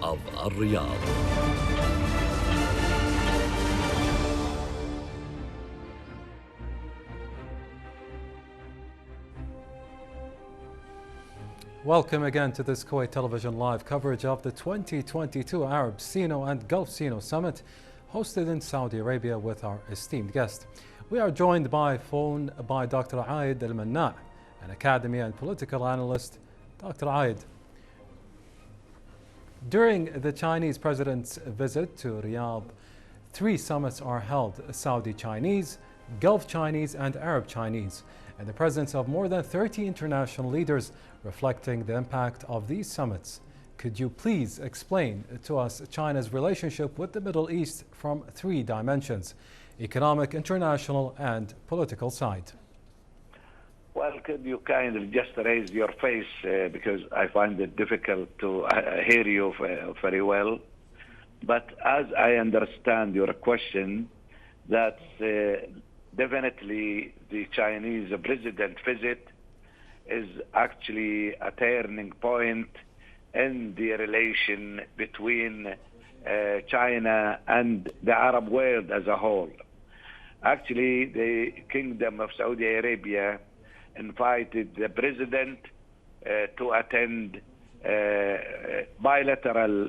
of الرياض. Welcome again to this Kuwait Television live coverage of the 2022 Arab Sino and Gulf Sino Summit hosted in Saudi Arabia with our esteemed guest. We are joined by phone by Dr. Ayed Almanna, an academy and political analyst. Dr. Ayed, during the Chinese president's visit to Riyadh, 3 summits are held: Saudi Chinese, Gulf Chinese and Arab Chinese, in the presence of more than 30 international leaders, reflecting the impact of these summits. Could you please explain to us China's relationship with the Middle East from 3 dimensions: economic, international and political side? Well, could you kindly just raise your face because I find it difficult to hear you very well. But as I understand your question, that's definitely the Chinese president visit is actually a turning point in the relation between China and the Arab world as a whole. Actually, the Kingdom of Saudi Arabia invited the president to attend bilateral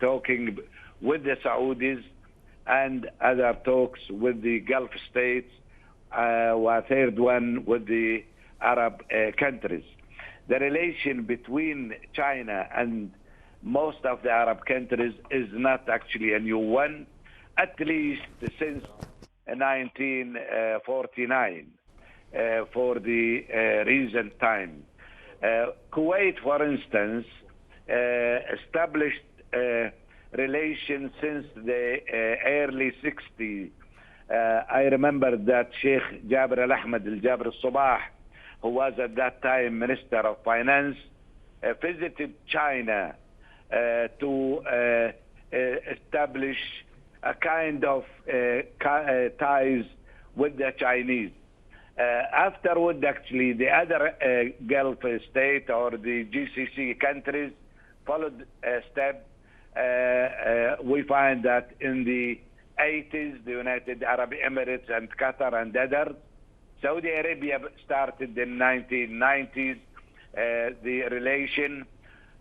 talking with the Saudis and other talks with the Gulf states, a third one with the Arab countries. The relation between China and most of the Arab countries is not actually a new one, at least since 1949 for the recent time. Kuwait, for instance, established relations since the early 60s. I remember that Sheikh Jabir al-Ahmad al-Jabir al-Sabah, who was at that time Minister of Finance, visited China to establish a kind of ties with the Chinese. Afterward, actually, the other Gulf state or the GCC countries followed a step. We find that in the 80s, the United Arab Emirates and Qatar and others. Saudi Arabia started in 1990s, the relation.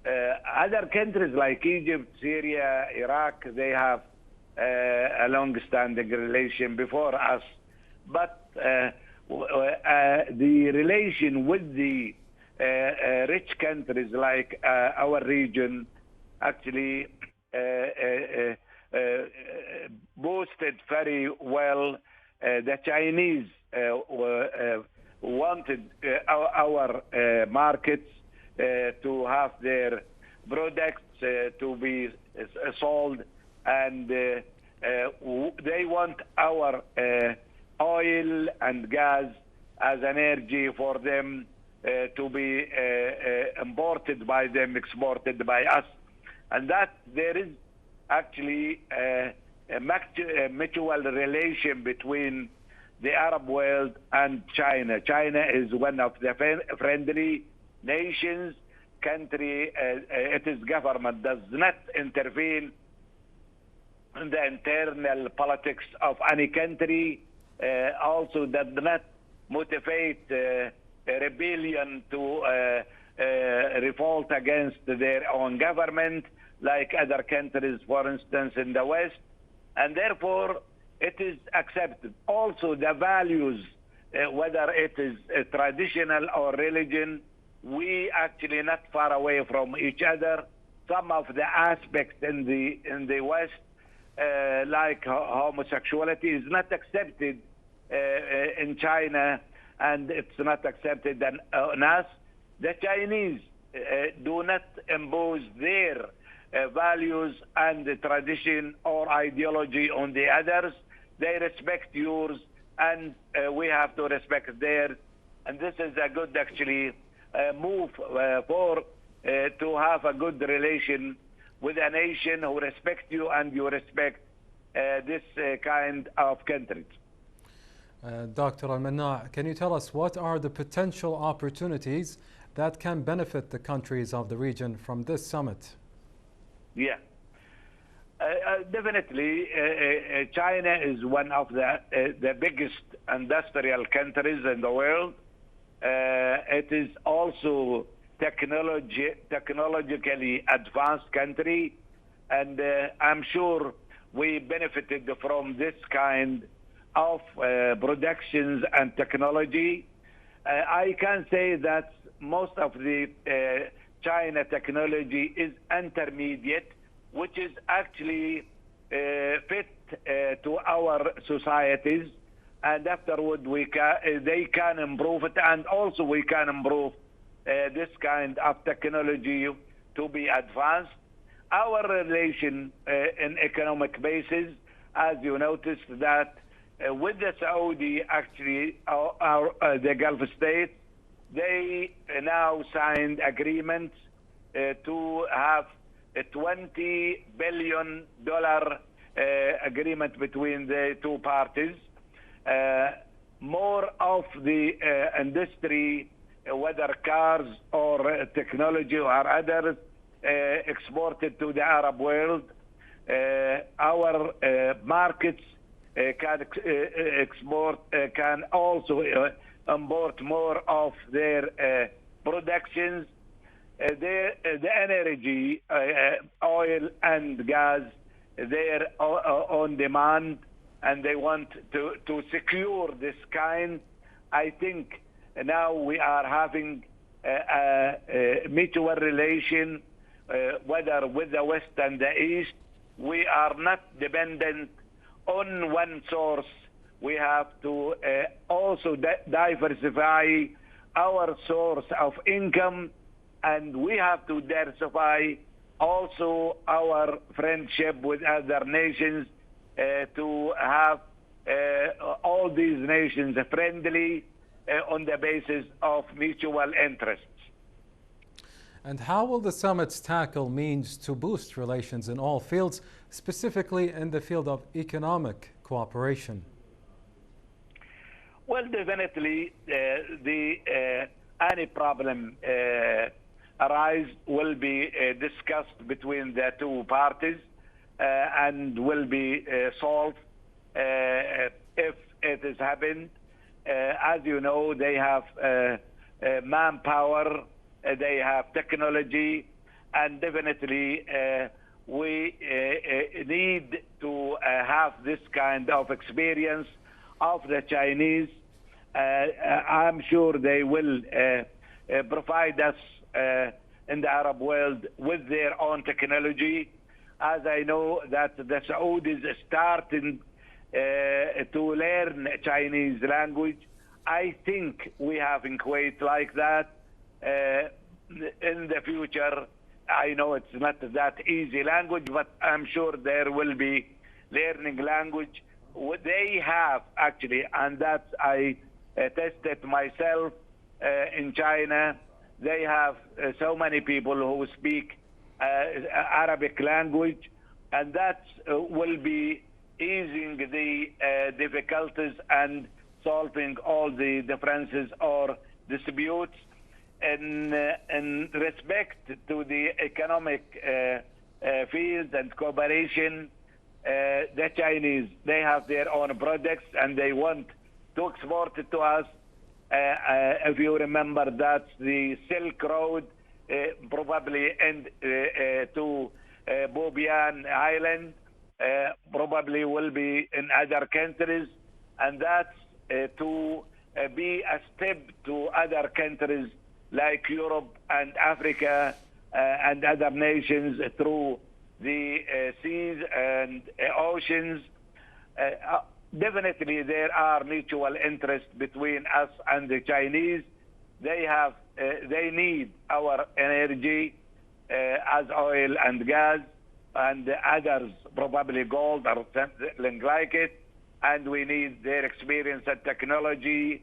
Other countries like Egypt, Syria, Iraq, they have a long-standing relation before us. But the relation with the rich countries like our region actually boosted very well. The Chinese wanted our markets to have their products to be sold, and they want our oil and gas as energy for them to be imported by them, exported by us. And that there is actually a mutual relation between the Arab world and China. China is one of the friendly nations. Its government does not intervene in the internal politics of any country. Also does not motivate rebellion to revolt against their own government like other countries, for instance, in the West. And therefore, it is accepted. Also, the values, whether it is traditional or religion, we actually not far away from each other. Some of the aspects in the West, like homosexuality, is not accepted in China, and it's not accepted on us. The Chinese do not impose their values and the tradition or ideology on the others. They respect yours, and we have to respect theirs. And this is a good, actually, move for to have a good relation with a nation who respect you and you respect this kind of countries. Dr. Almanna, can you tell us what are the potential opportunities that can benefit the countries of the region from this summit? Yeah. Definitely, China is one of the biggest industrial countries in the world. It is also technologically advanced country, and I'm sure we benefited from this kind of productions and technology. I can say that most of the China technology is intermediate, which is actually fit to our societies, and afterward they can improve it, and also we can improve this kind of technology to be advanced. Our relation in economic basis, as you noticed, that with the Saudi, actually, the Gulf states, they now signed agreements to have a $20 billion agreement between the two parties. More of the industry, whether cars or technology or others, exported to the Arab world. Our markets can also import more of their productions. The energy, oil and gas, they're on demand, and they want to secure this kind. I think now we are having a mutual relation, whether with the West and the East. We are not dependent on one source. We have to also diversify our source of income, and we have to diversify also our friendship with other nations to have all these nations friendly on the basis of mutual interests. And how will the summits tackle means to boost relations in all fields, specifically in the field of economic cooperation? Well, definitely, any problem arise will be discussed between the two parties and will be solved if it has happened. As you know, they have manpower, they have technology, and definitely we need to have this kind of experience of the Chinese. I'm sure they will provide us in the Arab world with their own technology. As I know that the Saudis starting to learn Chinese language. I think we have in Kuwait like that. In the future, I know it's not that easy language, but I'm sure there will be learning language. What they have actually, and that I tested myself in China, they have so many people who speak Arabic language, and that will be easing the difficulties and solving all the differences or disputes. In respect to the economic field and cooperation, the Chinese, they have their own products and they want to export it to us. If you remember, that the Silk Road probably to Bobian Island, probably will be in other countries, and that's to be a step to other countries like Europe and Africa and other nations through the seas and oceans. Definitely there are mutual interests between us and the Chinese. They need our energy as oil and gas, and others probably gold or something like it, and we need their experience and technology,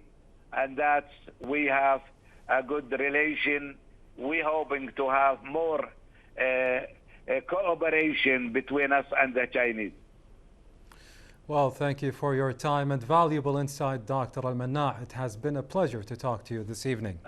and that's we have a good relation. We're hoping to have more cooperation between us and the Chinese. Well, thank you for your time and valuable insight, Dr. Almanna. It has been a pleasure to talk to you this evening.